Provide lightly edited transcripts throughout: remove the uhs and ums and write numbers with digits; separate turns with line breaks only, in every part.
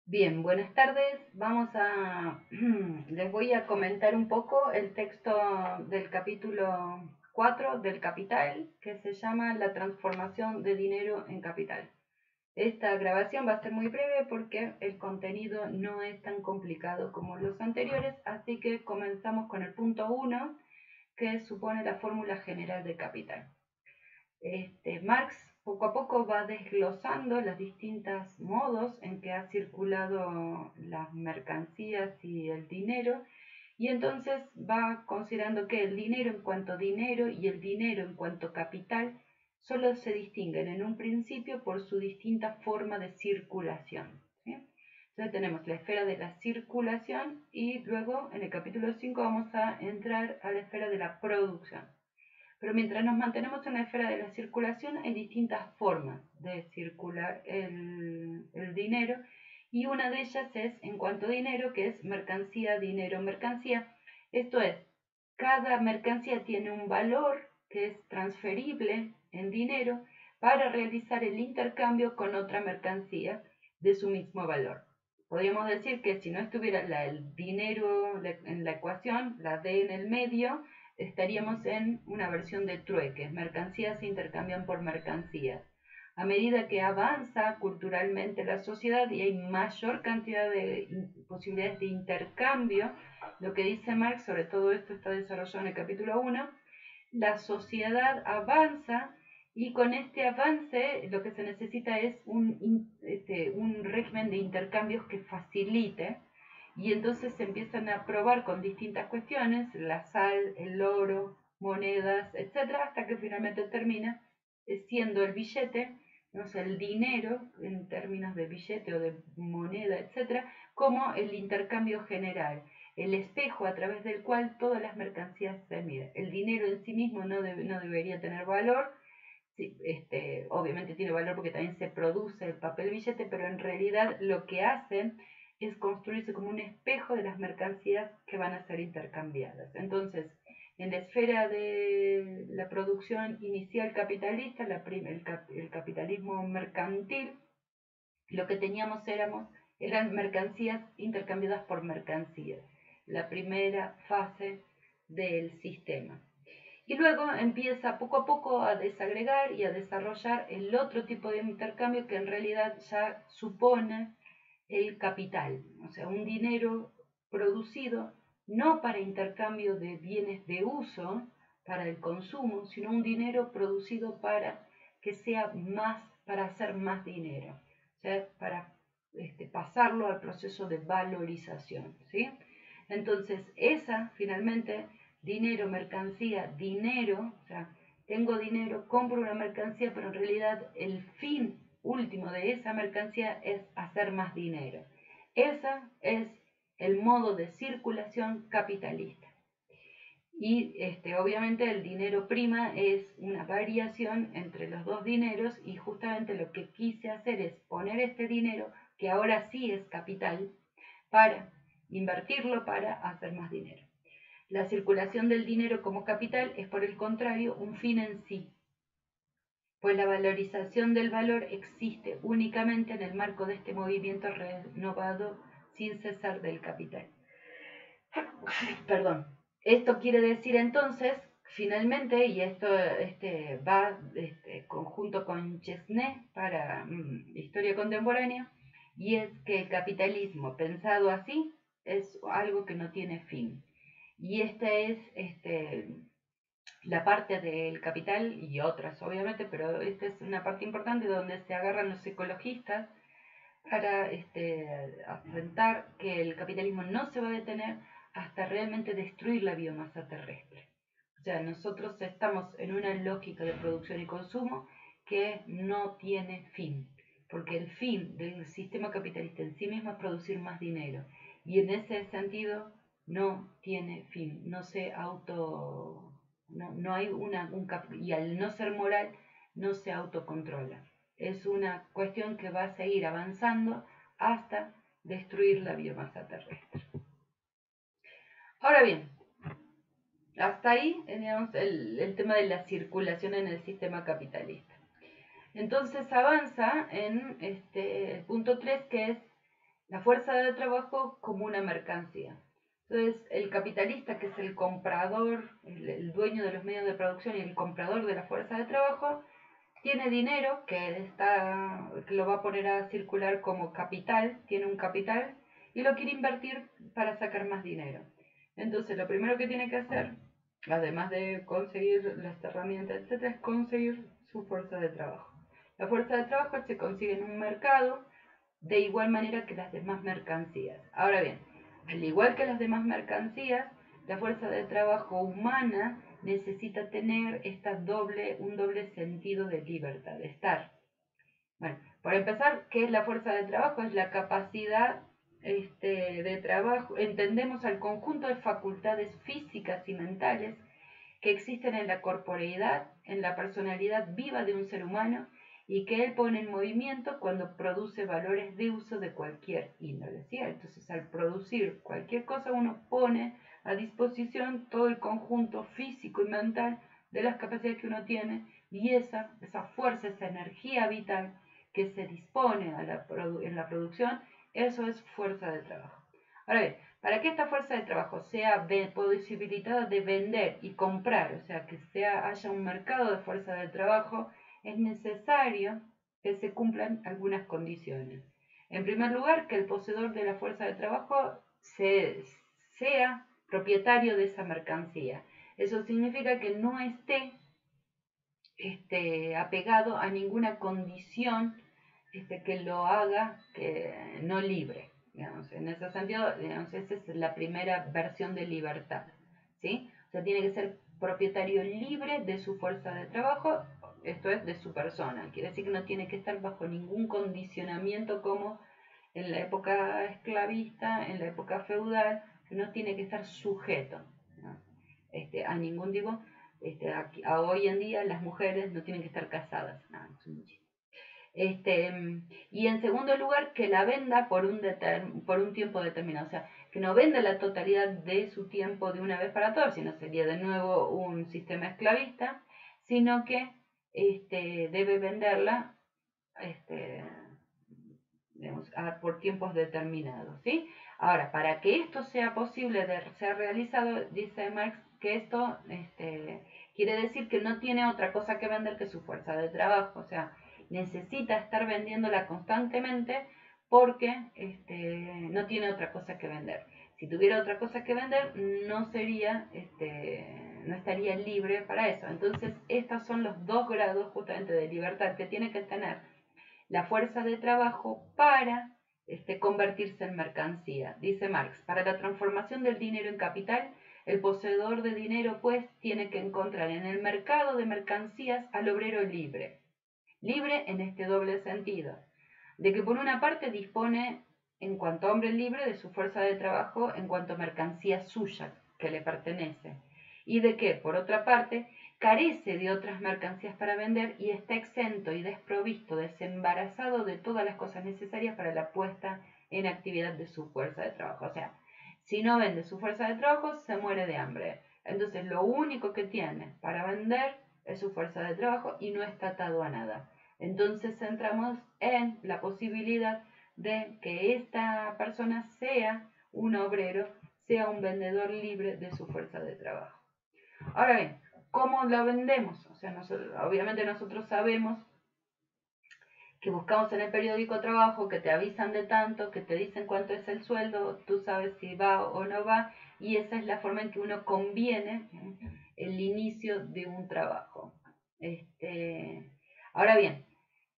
Bien, buenas tardes. Les voy a comentar un poco el texto del capítulo 4 del Capital, que se llama La transformación de dinero en capital. Esta grabación va a ser muy breve porque el contenido no es tan complicado como los anteriores, así que comenzamos con el punto 1, que supone la fórmula general de capital. Marx poco a poco va desglosando los distintos modos en que ha circulado las mercancías y el dinero, y entonces va considerando que el dinero en cuanto dinero y el dinero en cuanto capital solo se distinguen en un principio por su distinta forma de circulación, ¿sí? Entonces tenemos la esfera de la circulación y luego en el capítulo 5 vamos a entrar a la esfera de la producción. Pero mientras nos mantenemos en la esfera de la circulación, hay distintas formas de circular el dinero, y una de ellas es en cuanto a dinero, que es mercancía, dinero, mercancía. Esto es, cada mercancía tiene un valor que es transferible en dinero para realizar el intercambio con otra mercancía de su mismo valor. Podríamos decir que si no estuviera el dinero en la ecuación, la D en el medio, estaríamos en una versión de trueque. Mercancías se intercambian por mercancías. A medida que avanza culturalmente la sociedad y hay mayor cantidad de posibilidades de intercambio, lo que dice Marx, sobre todo esto está desarrollado en el capítulo 1, la sociedad avanza, y con este avance lo que se necesita es un régimen de intercambios que facilite, y entonces se empiezan a probar con distintas cuestiones, la sal, el oro, monedas, etcétera, hasta que finalmente termina siendo el billete, no sé, el dinero en términos de billete o de moneda, etcétera, como el intercambio general, el espejo a través del cual todas las mercancías se miden. El dinero en sí mismo no debería tener valor. Sí, obviamente tiene valor porque también se produce el papel billete, pero en realidad lo que hacen es construirse como un espejo de las mercancías que van a ser intercambiadas. Entonces, en la esfera de la producción inicial capitalista, el capitalismo mercantil, lo que teníamos eran mercancías intercambiadas por mercancías, la primera fase del sistema. Y luego empieza poco a poco a desagregar y a desarrollar el otro tipo de intercambio, que en realidad ya supone el capital, o sea, un dinero producido no para intercambio de bienes de uso, para el consumo, sino un dinero producido para que sea más, para hacer más dinero, o sea, para pasarlo al proceso de valorización, ¿sí? Entonces, esa finalmente, dinero, mercancía, dinero, o sea, tengo dinero, compro una mercancía, pero en realidad el fin último de esa mercancía es hacer más dinero. Ese es el modo de circulación capitalista. Y obviamente el dinero prima es una variación entre los dos dineros, y justamente lo que quise hacer es poner este dinero, que ahora sí es capital, para invertirlo para hacer más dinero. La circulación del dinero como capital es, por el contrario, un fin en sí, pues la valorización del valor existe únicamente en el marco de este movimiento renovado sin cesar del capital. Perdón. Esto quiere decir entonces, finalmente, y esto va conjunto con Chesney para historia contemporánea, y es que el capitalismo pensado así es algo que no tiene fin. Y esta es la parte del capital, y otras obviamente, pero esta es una parte importante donde se agarran los ecologistas para afrontar que el capitalismo no se va a detener hasta realmente destruir la biomasa terrestre. O sea, nosotros estamos en una lógica de producción y consumo que no tiene fin, porque el fin del sistema capitalista en sí mismo es producir más dinero, y en ese sentido no tiene fin, no se auto... no hay y al no ser moral no se autocontrola. Es una cuestión que va a seguir avanzando hasta destruir la biomasa terrestre. Ahora bien, hasta ahí tenemos el tema de la circulación en el sistema capitalista. Entonces avanza en el punto 3, que es la fuerza de trabajo como una mercancía. Entonces, el capitalista, que es el comprador, el dueño de los medios de producción y el comprador de la fuerza de trabajo, tiene dinero que lo va a poner a circular como capital, tiene un capital y lo quiere invertir para sacar más dinero. Entonces, lo primero que tiene que hacer, además de conseguir las herramientas, etcétera, es conseguir su fuerza de trabajo. La fuerza de trabajo se consigue en un mercado de igual manera que las demás mercancías. Ahora bien, al igual que las demás mercancías, la fuerza de trabajo humana necesita tener un doble sentido de libertad, de estar. Bueno, por empezar, ¿qué es la fuerza de trabajo? Es la capacidad de trabajo. Entendemos al conjunto de facultades físicas y mentales que existen en la corporeidad, en la personalidad viva de un ser humano y que él pone en movimiento cuando produce valores de uso de cualquier índole, ¿sí? Entonces, al producir cualquier cosa, uno pone a disposición todo el conjunto físico y mental de las capacidades que uno tiene y esa fuerza, esa energía vital que se dispone en la producción, eso es fuerza de trabajo. Ahora bien, para que esta fuerza de trabajo sea posibilitada de vender y comprar, o sea, que haya un mercado de fuerza de trabajo, es necesario que se cumplan algunas condiciones. En primer lugar, que el poseedor de la fuerza de trabajo sea propietario de esa mercancía. Eso significa que no esté apegado a ninguna condición que lo haga que no libre. Digamos. En ese sentido, digamos, esa es la primera versión de libertad. ¿Sí? O sea, tiene que ser propietario libre de su fuerza de trabajo, esto es, de su persona. Quiere decir que no tiene que estar bajo ningún condicionamiento como en la época esclavista, en la época feudal, que no tiene que estar sujeto, ¿no? A ningún tipo. Hoy en día las mujeres no tienen que estar casadas. No, es un chiste. Y en segundo lugar, que la venda por un tiempo determinado. O sea, que no venda la totalidad de su tiempo de una vez para todas, sino sería de nuevo un sistema esclavista, sino que debe venderla digamos, por tiempos determinados, ¿sí? Ahora, para que esto sea posible de ser realizado, dice Marx que esto quiere decir que no tiene otra cosa que vender que su fuerza de trabajo, o sea, necesita estar vendiéndola constantemente porque no tiene otra cosa que vender. Si tuviera otra cosa que vender, no estaría libre para eso. Entonces, estos son los dos grados justamente de libertad que tiene que tener la fuerza de trabajo para convertirse en mercancía. Dice Marx, para la transformación del dinero en capital, el poseedor de dinero, pues, tiene que encontrar en el mercado de mercancías al obrero libre. Libre en este doble sentido, de que por una parte dispone, en cuanto hombre libre, de su fuerza de trabajo en cuanto mercancía suya, que le pertenece, y de que, por otra parte, carece de otras mercancías para vender y está exento y desprovisto, desembarazado de todas las cosas necesarias para la puesta en actividad de su fuerza de trabajo. O sea, si no vende su fuerza de trabajo, se muere de hambre. Entonces, lo único que tiene para vender es su fuerza de trabajo y no está atado a nada. Entonces, centramos en la posibilidad de que esta persona sea un obrero, sea un vendedor libre de su fuerza de trabajo. Ahora bien, ¿cómo la vendemos? O sea, obviamente nosotros sabemos que buscamos en el periódico trabajo, que te avisan de tanto, que te dicen cuánto es el sueldo, tú sabes si va o no va, y esa es la forma en que uno conviene el inicio de un trabajo. Ahora bien,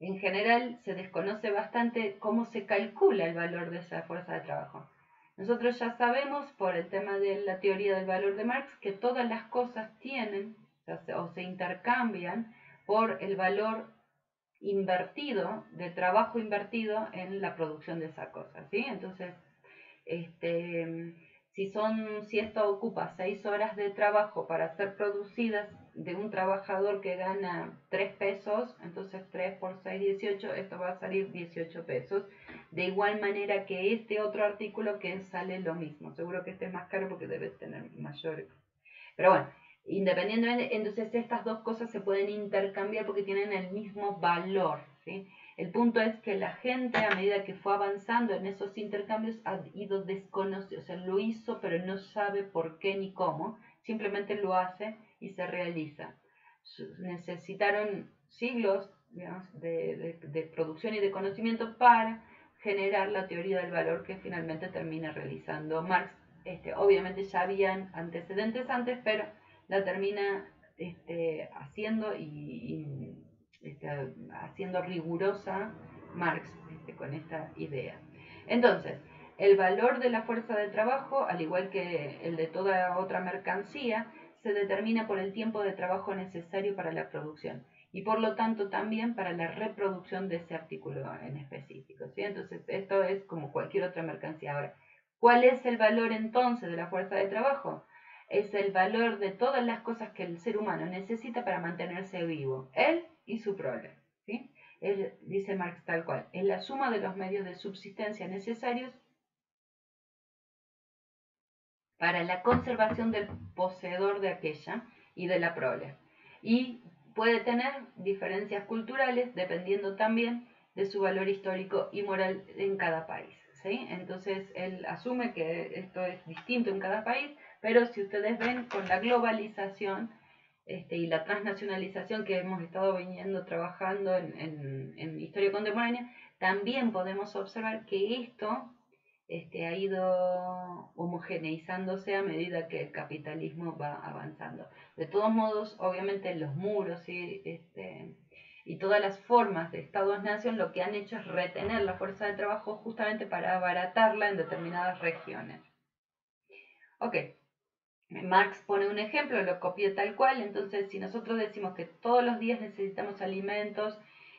en general se desconoce bastante cómo se calcula el valor de esa fuerza de trabajo. Nosotros ya sabemos por el tema de la teoría del valor de Marx que todas las cosas tienen o se intercambian por el valor invertido, de trabajo invertido en la producción de esa cosa, ¿sí? Entonces, si esto ocupa 6 horas de trabajo para ser producidas de un trabajador que gana 3 pesos, entonces 3 por 6, 18, esto va a salir 18 pesos. De igual manera que este otro artículo que sale lo mismo. Seguro que este es más caro porque debe tener mayor. Pero bueno, independientemente, entonces estas dos cosas se pueden intercambiar porque tienen el mismo valor, ¿sí? El punto es que la gente, a medida que fue avanzando en esos intercambios, ha ido desconociendo, o sea, lo hizo, pero no sabe por qué ni cómo, simplemente lo hace y se realiza. Necesitaron siglos, digamos, de producción y de conocimiento para generar la teoría del valor que finalmente termina realizando Marx. Obviamente ya habían antecedentes antes, pero la termina haciendo haciendo rigurosa Marx con esta idea. Entonces, el valor de la fuerza de trabajo, al igual que el de toda otra mercancía, se determina por el tiempo de trabajo necesario para la producción y por lo tanto también para la reproducción de ese artículo en específico, ¿sí? Entonces, esto es como cualquier otra mercancía. Ahora, ¿cuál es el valor entonces de la fuerza de trabajo? Es el valor de todas las cosas que el ser humano necesita para mantenerse vivo, él y su prole, ¿sí? Él, dice Marx tal cual, es la suma de los medios de subsistencia necesarios para la conservación del poseedor de aquella y de la prole. Y puede tener diferencias culturales dependiendo también de su valor histórico y moral en cada país, ¿sí? Entonces él asume que esto es distinto en cada país, pero si ustedes ven con la globalización y la transnacionalización que hemos estado viniendo trabajando en historia contemporánea, también podemos observar que esto ha ido homogeneizándose a medida que el capitalismo va avanzando. De todos modos, obviamente los muros y todas las formas de Estados-nación lo que han hecho es retener la fuerza de trabajo justamente para abaratarla en determinadas regiones. Ok, Marx pone un ejemplo, lo copié tal cual, entonces si nosotros decimos que todos los días necesitamos alimentos,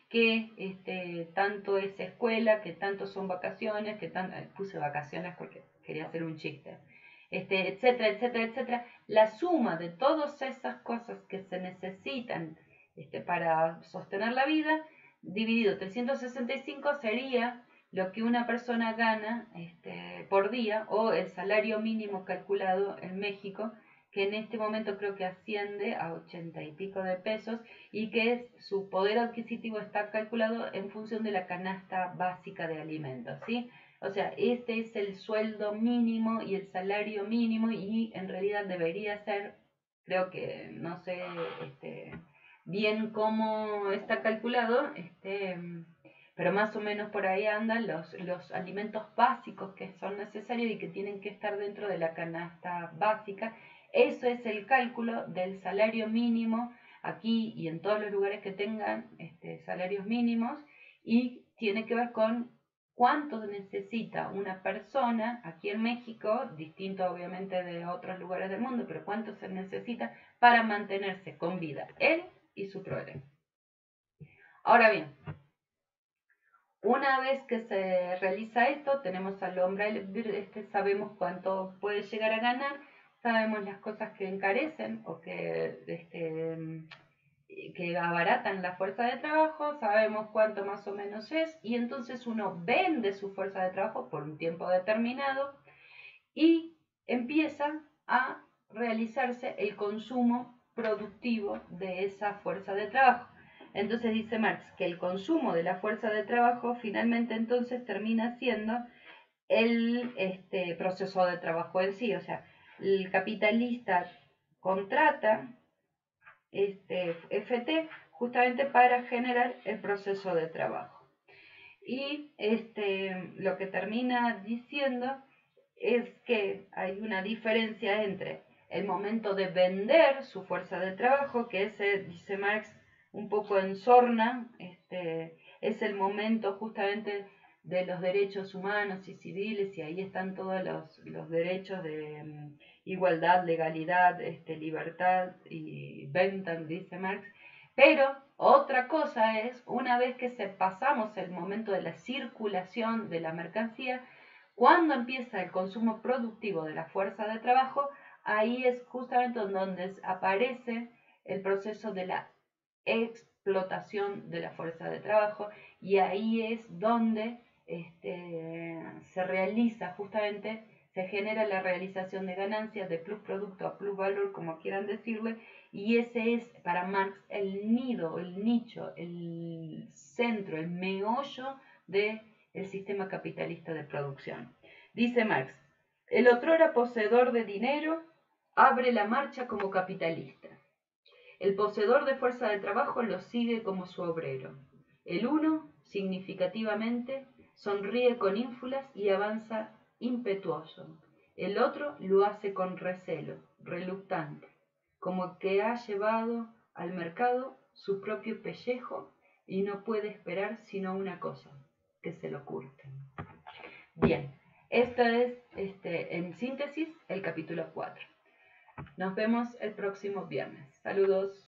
que tanto es escuela, que tanto son vacaciones, que tanto, puse vacaciones porque quería hacer un chiste, etcétera, etcétera, etcétera, la suma de todas esas cosas que se necesitan para sostener la vida, dividido 365 sería lo que una persona gana por día, o el salario mínimo calculado en México, que en este momento creo que asciende a 80 y pico de pesos, y que su poder adquisitivo está calculado en función de la canasta básica de alimentos, ¿sí? O sea, este es el sueldo mínimo y el salario mínimo, y en realidad debería ser, creo que no sé bien cómo está calculado, pero más o menos por ahí andan los alimentos básicos que son necesarios y que tienen que estar dentro de la canasta básica. Eso es el cálculo del salario mínimo aquí y en todos los lugares que tengan salarios mínimos, y tiene que ver con cuánto necesita una persona aquí en México, distinto obviamente de otros lugares del mundo, pero cuánto se necesita para mantenerse con vida él y su prole. Ahora bien, una vez que se realiza esto, tenemos al hombre, sabemos cuánto puede llegar a ganar, sabemos las cosas que encarecen o que abaratan la fuerza de trabajo, sabemos cuánto más o menos es, y entonces uno vende su fuerza de trabajo por un tiempo determinado y empieza a realizarse el consumo productivo de esa fuerza de trabajo. Entonces dice Marx que el consumo de la fuerza de trabajo finalmente entonces termina siendo el proceso de trabajo en sí. O sea, el capitalista contrata FT justamente para generar el proceso de trabajo. Y lo que termina diciendo es que hay una diferencia entre el momento de vender su fuerza de trabajo, que ese, dice Marx, un poco ensorna, es el momento justamente de los derechos humanos y civiles, y ahí están todos los derechos de igualdad, legalidad, libertad y venta, dice Marx. Pero otra cosa es, una vez que pasamos el momento de la circulación de la mercancía, cuando empieza el consumo productivo de la fuerza de trabajo, ahí es justamente donde aparece el proceso de la explotación de la fuerza de trabajo, y ahí es donde se realiza justamente se genera la realización de ganancias, de plus producto a plus valor, como quieran decirle, y ese es para Marx el nido, el nicho, el centro, el meollo del sistema capitalista de producción. Dice Marx, el otrora poseedor de dinero abre la marcha como capitalista. El poseedor de fuerza de trabajo lo sigue como su obrero. El uno, significativamente, sonríe con ínfulas y avanza impetuoso. El otro lo hace con recelo, reluctante, como que ha llevado al mercado su propio pellejo y no puede esperar sino una cosa, que se lo curten. Bien, esto es, en síntesis, el capítulo 4. Nos vemos el próximo viernes. Saludos.